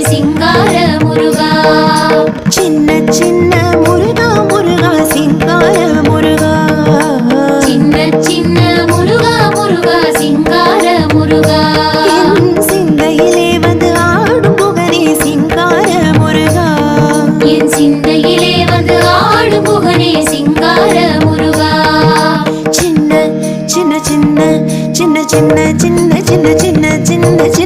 சிங்கார முருகா சின்ன சின்ன முருகா முருகா சிங்கார முருகா சின்ன சின்ன முருகா முருகா சிங்கார முருகா சிந்தையிலே வந்து ஆடும் புகனே சிங்கார முருகா என் சிந்தையிலே வந்து ஆடும் புகனே சிங்கார முருகா சின்ன சின்ன சின்ன சின்ன சின்ன சின்ன சின்ன சின்ன சின்ன